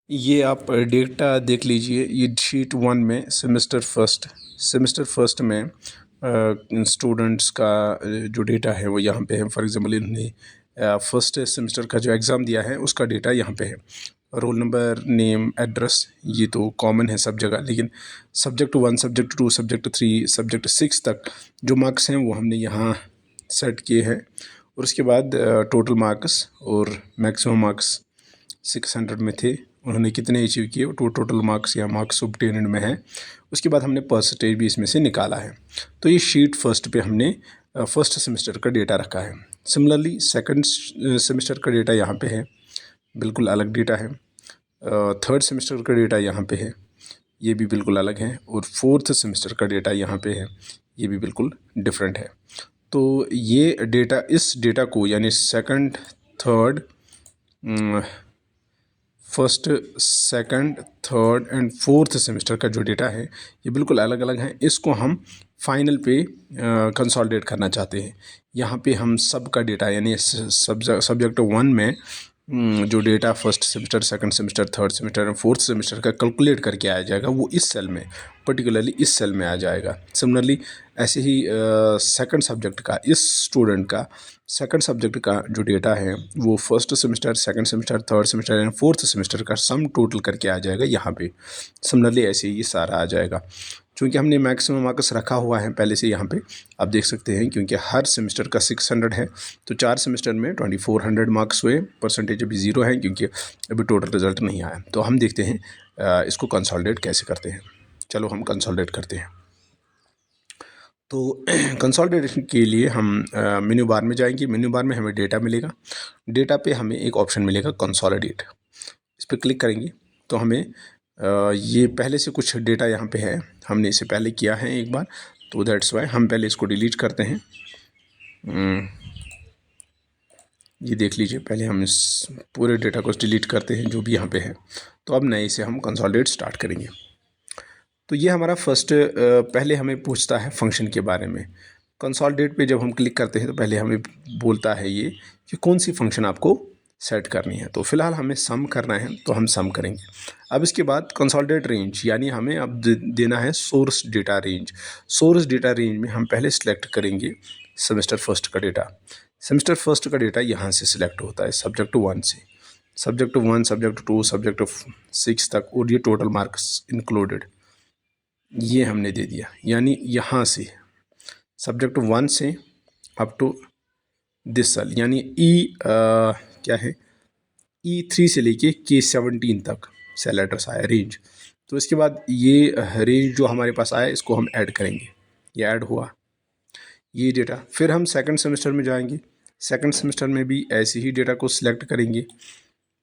ये आप डेटा देख लीजिए। ये शीट 1 में सेमेस्टर फर्स्ट में स्टूडेंट्स का जो डेटा है वो यहाँ पे है। फॉर एग्जांपल इन्होंने फर्स्ट सेमेस्टर का जो एग्ज़ाम दिया है उसका डेटा यहाँ पे है। रोल नंबर, नेम, एड्रेस ये तो कॉमन है सब जगह, लेकिन सब्जेक्ट 1, सब्जेक्ट 2, सब्जेक्ट 3, सब्जेक्ट 6 तक जो मार्क्स हैं वो हमने यहाँ सेट किए हैं। और उसके बाद टोटल मार्क्स और मैक्सिमम मार्क्स 600 में थे, उन्होंने कितने अचीव किए तो टोटल मार्क्स या मार्क्स ऑब्टेन्ड में है। उसके बाद हमने परसेंटेज भी इसमें से निकाला है। तो ये शीट फर्स्ट पे हमने फर्स्ट सेमेस्टर का डेटा रखा है। सिमिलरली सेकंड सेमेस्टर का डेटा यहाँ पे है, बिल्कुल अलग डेटा है। थर्ड सेमेस्टर का डेटा यहाँ पे है, ये भी बिल्कुल अलग है। और फोर्थ सेमेस्टर का डेटा यहाँ पे है, ये भी बिल्कुल डिफरेंट है। तो ये डेटा, इस डेटा को यानी second, third, first, second, third and fourth semester का जो डेटा है ये बिल्कुल अलग अलग है। इसको हम फाइनल पे कंसोलिडेट करना चाहते हैं। यहाँ पे हम सब का डेटा यानी सब्जेक्ट 1 में जो data first semester, second semester, third semester और फोर्थ सेमेस्टर का कैलकुलेट करके आया जाएगा, वो इस सेल में, पर्टिकुलरली इस सेल में आ जाएगा। सिमिलरली ऐसे ही सेकंड सब्जेक्ट का, इस स्टूडेंट का सेकंड सब्जेक्ट का जो डेटा है वो first semester, second semester, third semester and fourth semester का सम टोटल करके आ जाएगा यहाँ पे। सिमिलरली ऐसे ही ये सारा आ जाएगा। क्योंकि हमने मैक्सिमम मार्क्स रखा हुआ है पहले से यहाँ पे आप देख सकते हैं, क्योंकि हर सेमेस्टर का 600 है, तो 4 सेमेस्टर में 2400 मार्क्स हुए। परसेंटेज अभी 0 है क्योंकि अभी टोटल रिजल्ट नहीं आया। तो हम देखते हैं इसको कंसोलिडेट कैसे करते हैं। चलो हम कंसोलिडेट करते हैं। तो कंसोलिडेशन के लिए हम मेन्यू बार में जाएंगे। मेन्यू बार में हमें डेटा मिलेगा। डेटा पे हमें एक ऑप्शन मिलेगा कंसोलिडेट, इस पर क्लिक करेंगे तो हमें ये पहले से कुछ डेटा यहाँ पे है, हमने इसे पहले किया है एक बार, तो दैट्स वाई हम पहले इसको डिलीट करते हैं। ये देख लीजिए, पहले हम इस पूरे डेटा को डिलीट करते हैं जो भी यहाँ पे है। तो अब नए से हम कंसोलिडेट स्टार्ट करेंगे। तो ये हमारा फर्स्ट, पहले हमें पूछता है फंक्शन के बारे में। कंसोलिडेट पे जब हम क्लिक करते हैं तो पहले हमें बोलता है ये कि कौन सी फंक्शन आपको सेट करनी है। तो फिलहाल हमें सम करना है तो हम सम करेंगे। अब इसके बाद कंसोलिडेट रेंज, यानी हमें अब देना है source data range. Source data range में हम पहले सिलेक्ट करेंगे सेमेस्टर फर्स्ट का डेटा। सेमेस्टर फर्स्ट का डेटा यहाँ से सिलेक्ट होता है सब्जेक्ट 1 से, सब्जेक्ट 1, सब्जेक्ट 2, सब्जेक्ट 6 तक, और ये टोटल मार्क्स इंक्लूडेड ये हमने दे दिया। यानी यहाँ से सब्जेक्ट 1 से अप टू दिस सेल, यानी क्या है, E3 से लेके K17 तक सेल एड्रेस आया रेंज। तो इसके बाद ये रेंज जो हमारे पास आया इसको हम ऐड करेंगे। ये ऐड हुआ ये डेटा। फिर हम सेकंड सेमेस्टर में जाएंगे। सेकंड सेमेस्टर में भी ऐसे ही डेटा को सिलेक्ट करेंगे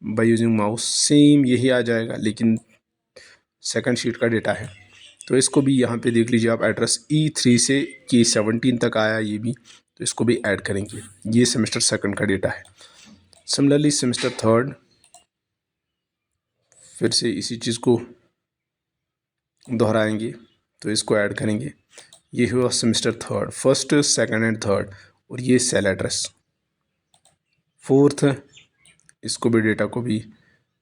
बाय यूजिंग माउस। सेम यही आ जाएगा, लेकिन सेकंड शीट का डेटा है। तो इसको भी यहाँ पे देख लीजिए आप, एड्रेस E3 से K17 तक आया ये भी, तो इसको भी ऐड करेंगे। ये सेमेस्टर सेकंड का डेटा है। सिमिलरली सेमेस्टर थर्ड, फिर से इसी चीज़ को दोहराएंगे तो इसको ऐड करेंगे। ये हुआ semester third, first, second and third, और ये सेल एड्रेस। फोर्थ, इसको भी डेटा को भी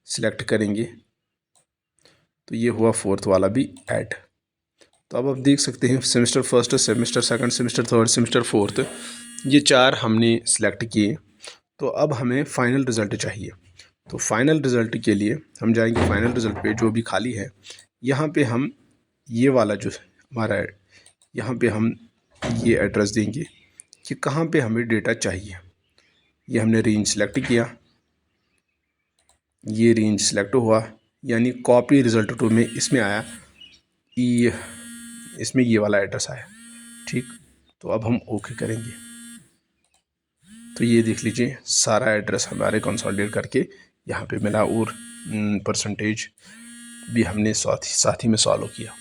सिलेक्ट करेंगे तो ये हुआ फोर्थ वाला भी ऐड। तो अब आप देख सकते हैं semester first, semester second, semester third, semester fourth, ये 4 हमने सिलेक्ट किए। तो अब हमें फाइनल रिज़ल्ट चाहिए। तो फाइनल रिज़ल्ट के लिए हम जाएंगे फाइनल रिज़ल्ट पे, जो भी खाली है यहाँ पे हम ये वाला जो हमारा है यहाँ पे हम ये एड्रेस देंगे कि कहाँ पे हमें डेटा चाहिए। ये हमने रेंज सेलेक्ट किया, ये रेंज सेलेक्ट हुआ, यानी कॉपी रिज़ल्ट टू में इसमें आया, इसमें ये वाला एड्रेस आया। ठीक, तो अब हम ओके करेंगे। तो ये देख लीजिए सारा एड्रेस हमारे कंसोलिडेट करके यहाँ पे मिला, और परसेंटेज भी हमने साथ ही में सॉल्व किया।